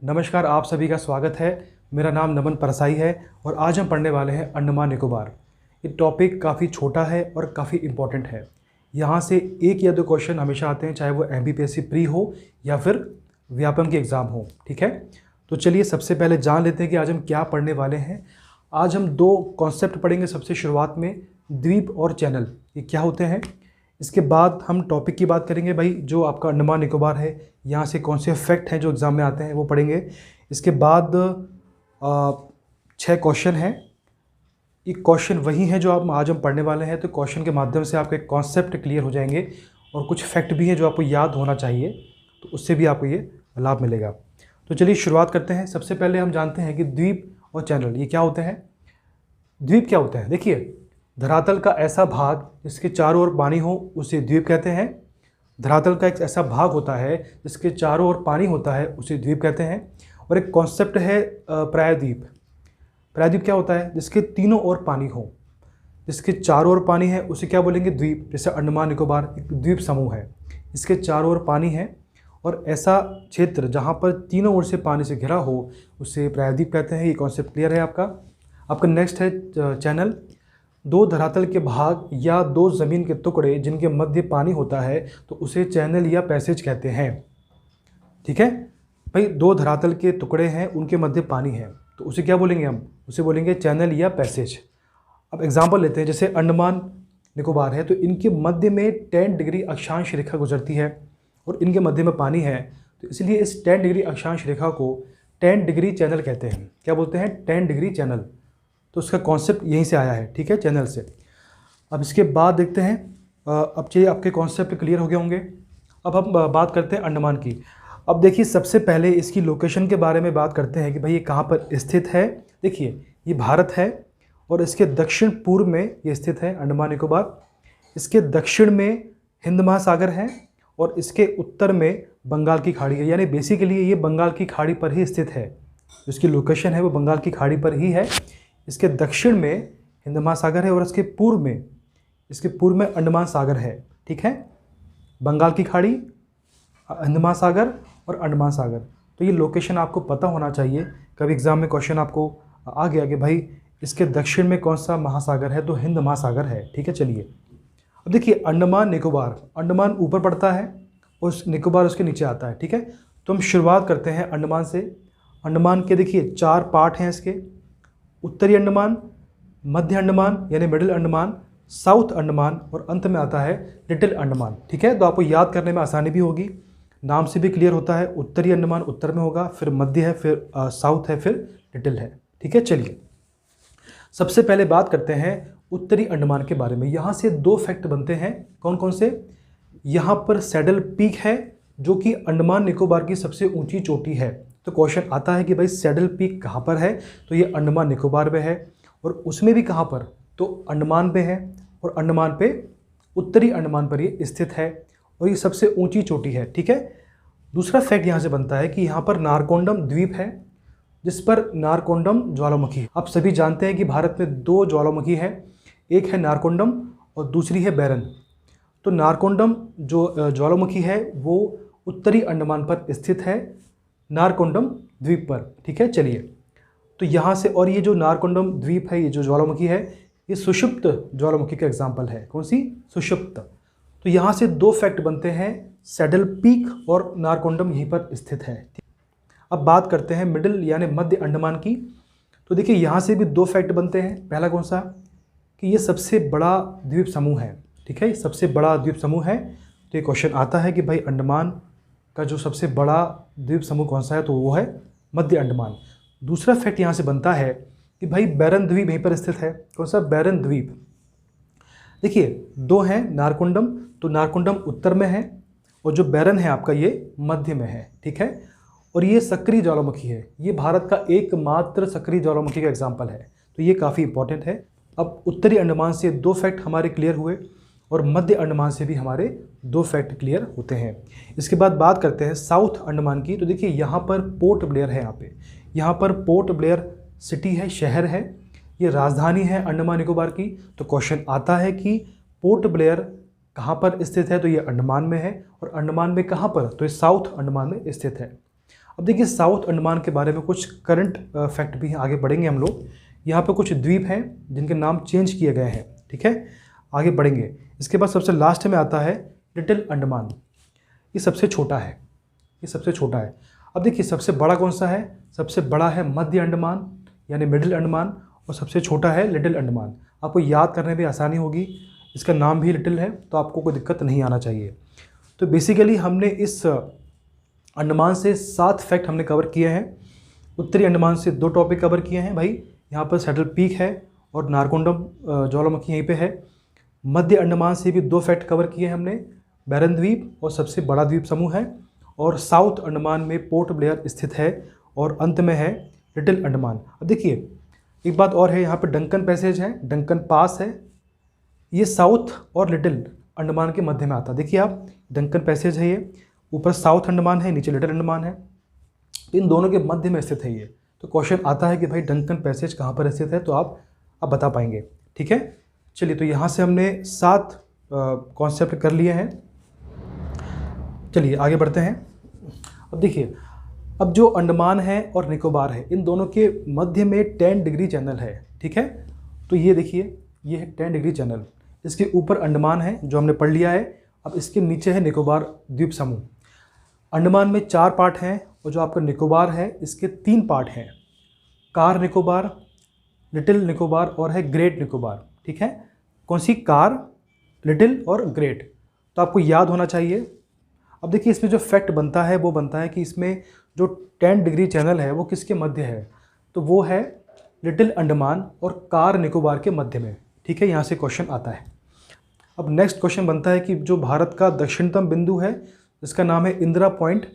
नमस्कार, आप सभी का स्वागत है। मेरा नाम नमन परसाई है और आज हम पढ़ने वाले हैं अंडमान निकोबार। ये टॉपिक काफ़ी छोटा है और काफ़ी इम्पोर्टेंट है। यहाँ से एक या दो क्वेश्चन हमेशा आते हैं, चाहे वो एमपीपीएससी प्री हो या फिर व्यापम की एग्ज़ाम हो। ठीक है, तो चलिए सबसे पहले जान लेते हैं कि आज हम क्या पढ़ने वाले हैं। आज हम दो कॉन्सेप्ट पढ़ेंगे। सबसे शुरुआत में द्वीप और चैनल, ये क्या होते हैं। इसके बाद हम टॉपिक की बात करेंगे, भाई जो आपका अंडमान निकोबार है यहाँ से कौन से फैक्ट हैं जो एग्ज़ाम में आते हैं वो पढ़ेंगे। इसके बाद 6 क्वेश्चन हैं। ये क्वेश्चन वही हैं जो आज हम पढ़ने वाले हैं, तो क्वेश्चन के माध्यम से आपके कॉन्सेप्ट क्लियर हो जाएंगे और कुछ फैक्ट भी हैं जो आपको याद होना चाहिए, तो उससे भी आपको ये लाभ मिलेगा। तो चलिए शुरुआत करते हैं। सबसे पहले हम जानते हैं कि द्वीप और चैनल ये क्या होते हैं। द्वीप क्या होते हैं, देखिए, धरातल का ऐसा भाग जिसके चारों ओर पानी हो उसे द्वीप कहते हैं। धरातल का एक ऐसा भाग होता है जिसके चारों ओर पानी होता है उसे द्वीप कहते हैं। और एक कॉन्सेप्ट है प्रायद्वीप। प्रायद्वीप क्या होता है, जिसके तीनों ओर पानी हो, जिसके चारों ओर पानी है उसे क्या बोलेंगे, द्वीप। जैसे अंडमान निकोबार एक द्वीप समूह है, इसके चारों ओर पानी है और ऐसा क्षेत्र जहाँ पर तीनों ओर से पानी से घिरा हो उसे प्रायद्वीप कहते हैं। ये कॉन्सेप्ट क्लियर है आपका नेक्स्ट है चैनल। दो धरातल के भाग या दो ज़मीन के टुकड़े जिनके मध्य पानी होता है तो उसे चैनल या पैसेज कहते हैं। ठीक है भाई, दो धरातल के टुकड़े हैं, उनके मध्य पानी है तो उसे क्या बोलेंगे, हम उसे बोलेंगे चैनल या पैसेज। अब एग्जांपल लेते हैं, जैसे अंडमान निकोबार है तो इनके मध्य में 10 डिग्री अक्षांश रेखा गुजरती है और इनके मध्य में पानी है, तो इसलिए इस 10 डिग्री अक्षांश रेखा को 10 डिग्री चैनल कहते हैं। क्या बोलते हैं, 10 डिग्री चैनल। तो उसका कॉन्सेप्ट यहीं से आया है, ठीक है, चैनल से। अब इसके बाद देखते हैं, अब चाहिए आपके कॉन्सेप्ट क्लियर हो गए होंगे। अब हम बात करते हैं अंडमान की। अब देखिए, सबसे पहले इसकी लोकेशन के बारे में बात करते हैं कि भाई ये कहाँ पर स्थित है। देखिए, ये भारत है और इसके दक्षिण पूर्व में ये स्थित है अंडमान निकोबार। इसके दक्षिण में हिंद महासागर है और इसके उत्तर में बंगाल की खाड़ी है, यानी बेसिकली ये बंगाल की खाड़ी पर ही स्थित है। जिसकी लोकेशन है वो बंगाल की खाड़ी पर ही है। इसके दक्षिण में हिंद महासागर है और इसके पूर्व में अंडमान सागर है। ठीक है, बंगाल की खाड़ी, हिंद महासागर और अंडमान सागर। तो ये लोकेशन आपको पता होना चाहिए। कभी एग्जाम में क्वेश्चन आपको आ गया कि भाई इसके दक्षिण में कौन सा महासागर है, तो हिंद महासागर है। ठीक है, चलिए अब देखिए अंडमान निकोबार, अंडमान ऊपर पड़ता है और निकोबार उसके नीचे आता है। ठीक है, तो हम शुरुआत करते हैं अंडमान से। अंडमान के देखिए 4 पार्ट हैं इसके, उत्तरी अंडमान, मध्य अंडमान यानी मिडिल अंडमान, साउथ अंडमान और अंत में आता है लिटिल अंडमान। ठीक है, तो आपको याद करने में आसानी भी होगी, नाम से भी क्लियर होता है। उत्तरी अंडमान उत्तर में होगा, फिर मध्य है, फिर साउथ है, फिर लिटिल है। ठीक है, चलिए सबसे पहले बात करते हैं उत्तरी अंडमान के बारे में। यहाँ से 2 फैक्ट बनते हैं। कौन कौन से, यहाँ पर सैडल पीक है जो कि अंडमान निकोबार की सबसे ऊंची चोटी है। तो क्वेश्चन आता है कि भाई सैडल पीक कहाँ पर है, तो ये अंडमान निकोबार में है और उसमें भी कहाँ पर, तो अंडमान पे है और अंडमान पे उत्तरी अंडमान पर ये स्थित है और ये सबसे ऊंची चोटी है। ठीक है, दूसरा फैक्ट यहाँ से बनता है कि यहाँ पर नारकोंडम द्वीप है जिस पर नारकोंडम ज्वालामुखी। आप सभी जानते हैं कि भारत में 2 ज्वालामुखी हैं, एक है नारकोंडम और दूसरी है बैरन। तो नारकोंडम जो ज्वालामुखी है वो उत्तरी अंडमान पर स्थित है, नारकोंडम द्वीप पर। ठीक है, चलिए तो यहाँ से, और ये जो नारकोंडम द्वीप है, ये जो ज्वालामुखी है, ये सुषुप्त ज्वालामुखी का एग्जाम्पल है। कौन सी, सुषुप्त। तो यहाँ से 2 फैक्ट बनते हैं, सैडल पीक और नारकोंडम यहीं पर स्थित है। अब बात करते हैं मिडिल यानी मध्य अंडमान की। तो देखिए यहाँ से भी 2 फैक्ट बनते हैं। पहला कौन सा, कि ये सबसे बड़ा द्वीप समूह है। ठीक है, सबसे बड़ा द्वीप समूह है। तो ये क्वेश्चन आता है कि भाई अंडमान का जो सबसे बड़ा द्वीप समूह कौन सा है, तो वो है मध्य अंडमान। दूसरा फैक्ट यहाँ से बनता है कि भाई बैरन द्वीप यहीं पर स्थित है। कौन सा, बैरन द्वीप। देखिए 2 हैं, नारकोंडम, तो नारकोंडम उत्तर में है और जो बैरन है आपका ये मध्य में है। ठीक है, और ये सक्रिय ज्वालामुखी है, ये भारत का एकमात्र सक्रिय ज्वालामुखी का एग्जाम्पल है, तो ये काफ़ी इंपॉर्टेंट है। अब उत्तरी अंडमान से 2 फैक्ट हमारे क्लियर हुए और मध्य अंडमान से भी हमारे 2 फैक्ट क्लियर होते हैं। इसके बाद बात करते हैं साउथ अंडमान की। तो देखिए यहाँ पर पोर्ट ब्लेयर है, यहाँ पर पोर्ट ब्लेयर सिटी है, शहर है, ये राजधानी है अंडमान निकोबार की। तो क्वेश्चन आता है कि पोर्ट ब्लेयर कहाँ पर स्थित है, तो ये अंडमान में है और अंडमान में कहाँ पर, तो ये साउथ अंडमान में स्थित है। अब देखिए साउथ अंडमान के बारे में कुछ करंट फैक्ट भी हैं, आगे बढ़ेंगे हम लोग। यहाँ पे कुछ द्वीप हैं जिनके नाम चेंज किए गए हैं, ठीक है, आगे बढ़ेंगे। इसके बाद सबसे लास्ट में आता है लिटिल अंडमान। ये सबसे छोटा है, ये सबसे छोटा है। अब देखिए सबसे बड़ा कौन सा है, सबसे बड़ा है मध्य अंडमान यानी मिडिल अंडमान, और सबसे छोटा है लिटिल अंडमान। आपको याद करने में आसानी होगी, इसका नाम भी लिटिल है तो आपको कोई दिक्कत नहीं आना चाहिए। तो बेसिकली हमने इस अंडमान से 7 फैक्ट हमने कवर किए हैं। उत्तरी अंडमान से 2 टॉपिक कवर किए हैं भाई, यहाँ पर सैडल पीक है और नारकोंडम ज्वालामुखी यहीं पे है। मध्य अंडमान से भी 2 फैक्ट कवर किए हैं हमने, बैरन द्वीप और सबसे बड़ा द्वीप समूह है, और साउथ अंडमान में पोर्ट ब्लेयर स्थित है, और अंत में है लिटिल अंडमान। अब देखिए एक बात और है, यहाँ पर डंकन पैसेज है, डंकन पास है, ये साउथ और लिटिल अंडमान के मध्य में आता है। देखिए आप, डंकन पैसेज है, ये ऊपर साउथ अंडमान है, नीचे लिटिल अंडमान है, तो इन दोनों के मध्य में स्थित है ये। तो क्वेश्चन आता है कि भाई डंकन पैसेज कहाँ पर स्थित है, तो आप बता पाएंगे, ठीक है। चलिए, तो यहाँ से हमने 7 कॉन्सेप्ट कर लिए हैं। चलिए आगे बढ़ते हैं। अब देखिए, अब जो अंडमान है और निकोबार है, इन दोनों के मध्य में 10 डिग्री चैनल है, ठीक है। तो ये देखिए, ये है 10 डिग्री चैनल, इसके ऊपर अंडमान है जो हमने पढ़ लिया है। अब इसके नीचे है निकोबार द्वीप समूह। अंडमान में 4 पार्ट हैं, और जो आपका निकोबार है इसके 3 पार्ट हैं, कार निकोबार, लिटिल निकोबार और है ग्रेट निकोबार, ठीक है। कौन सी, कार, लिटिल और ग्रेट, तो आपको याद होना चाहिए। अब देखिए इसमें जो फैक्ट बनता है वो बनता है कि इसमें जो 10 डिग्री चैनल है वो किसके मध्य है, तो वो है लिटिल अंडमान और कार निकोबार के मध्य में, ठीक है। यहाँ से क्वेश्चन आता है। अब नेक्स्ट क्वेश्चन बनता है कि जो भारत का दक्षिणतम बिंदु है, इसका नाम है इंदिरा पॉइंट,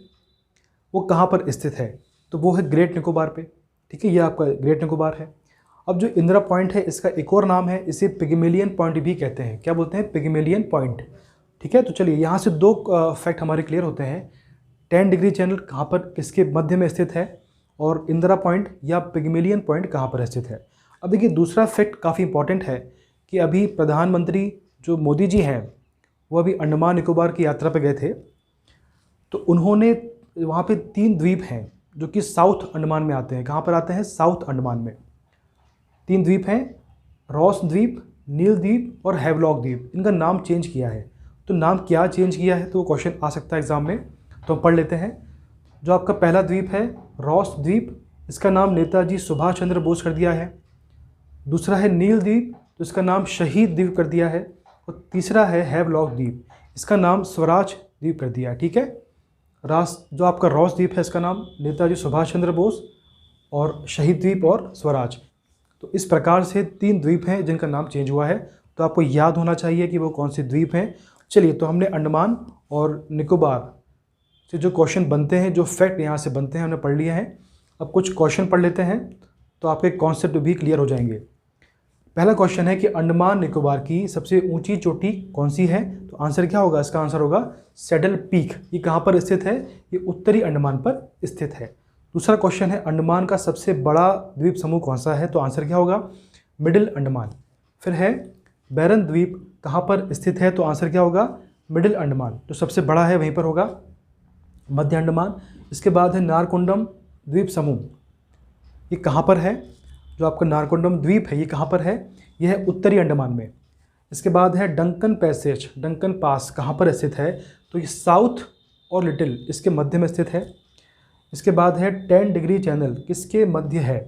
वो कहाँ पर स्थित है, तो वो है ग्रेट निकोबार पे, ठीक है। ये आपका ग्रेट निकोबार है। अब जो इंदिरा पॉइंट है, इसका एक और नाम है, इसे पिग्मेलियन पॉइंट भी कहते हैं। क्या बोलते हैं, पिग्मेलियन पॉइंट, ठीक है। तो चलिए यहाँ से 2 फैक्ट हमारे क्लियर होते हैं, 10 डिग्री चैनल कहाँ पर किसके मध्य में स्थित है, और इंदिरा पॉइंट या पिग्मेलियन पॉइंट कहाँ पर स्थित है। अब देखिए दूसरा फैक्ट काफ़ी इंपॉर्टेंट है कि अभी प्रधानमंत्री जो मोदी जी हैं, वो अभी अंडमान निकोबार की यात्रा पर गए थे, तो उन्होंने वहाँ पे 3 द्वीप हैं जो कि साउथ अंडमान में आते हैं। कहाँ पर आते हैं, साउथ अंडमान में 3 द्वीप हैं, रॉस द्वीप, नील द्वीप और हैवलॉक द्वीप। इनका नाम चेंज किया है। तो नाम क्या चेंज किया है, तो वो क्वेश्चन आ सकता है एग्जाम में, तो हम पढ़ लेते हैं। जो आपका पहला द्वीप है रॉस द्वीप, इसका नाम नेताजी सुभाष चंद्र बोस कर दिया है। दूसरा है नील द्वीप, तो इसका नाम शहीद द्वीप कर दिया है। और तीसरा है हैवलॉक द्वीप, इसका नाम स्वराज द्वीप कर दिया है, ठीक है। जो आपका रॉस द्वीप है, इसका नाम नेताजी सुभाष चंद्र बोस, और शहीद द्वीप और स्वराज। तो इस प्रकार से 3 द्वीप हैं जिनका नाम चेंज हुआ है, तो आपको याद होना चाहिए कि वो कौन से द्वीप हैं। चलिए, तो हमने अंडमान और निकोबार से जो क्वेश्चन बनते हैं, जो फैक्ट यहाँ से बनते हैं, हमने पढ़ लिए हैं। अब कुछ क्वेश्चन पढ़ लेते हैं तो आपके कॉन्सेप्ट भी क्लियर हो जाएंगे। पहला क्वेश्चन है कि अंडमान निकोबार की सबसे ऊंची चोटी कौन सी है, तो आंसर क्या होगा, इसका आंसर होगा सैडल पीक। ये कहाँ पर स्थित है, ये उत्तरी अंडमान पर स्थित है। दूसरा क्वेश्चन है अंडमान का सबसे बड़ा द्वीप समूह कौन सा है, तो आंसर क्या होगा, मिडिल अंडमान। फिर है बैरन द्वीप कहाँ पर स्थित है, तो आंसर क्या होगा, मिडिल अंडमान। जो सबसे बड़ा है वहीं पर होगा, मध्य अंडमान। इसके बाद है नारकोंडम द्वीप समूह, ये कहाँ पर है, जो आपका नारकोंडम द्वीप है ये कहाँ पर है, यह है उत्तरी अंडमान में। इसके बाद है डंकन पैसेज, डंकन पास कहाँ पर स्थित है, तो ये साउथ और लिटिल इसके मध्य में स्थित है। इसके बाद है 10 डिग्री चैनल किसके मध्य है,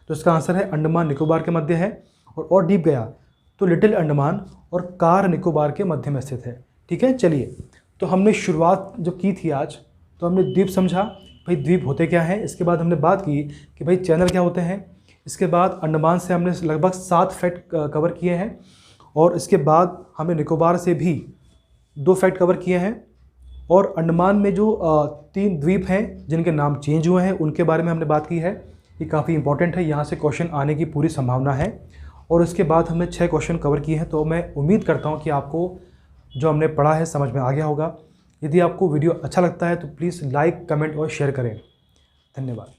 तो इसका आंसर है अंडमान निकोबार के मध्य है। और डीप गया तो लिटिल अंडमान और कार निकोबार के मध्य में स्थित है, ठीक है। चलिए, तो हमने शुरुआत जो की थी आज, तो हमने द्वीप समझा, भाई द्वीप होते क्या हैं। इसके बाद हमने बात की कि भाई चैनल क्या होते हैं। इसके बाद अंडमान से हमने लगभग 7 फैक्ट कवर किए हैं, और इसके बाद हमने निकोबार से भी 2 फैक्ट कवर किए हैं। और अंडमान में जो 3 द्वीप हैं जिनके नाम चेंज हुए हैं, उनके बारे में हमने बात की है। ये काफ़ी इंपॉर्टेंट है, यहाँ से क्वेश्चन आने की पूरी संभावना है। और उसके बाद हमने 6 क्वेश्चन कवर किए हैं। तो मैं उम्मीद करता हूँ कि आपको जो हमने पढ़ा है समझ में आ गया होगा। यदि आपको वीडियो अच्छा लगता है तो प्लीज़ लाइक, कमेंट और शेयर करें। धन्यवाद।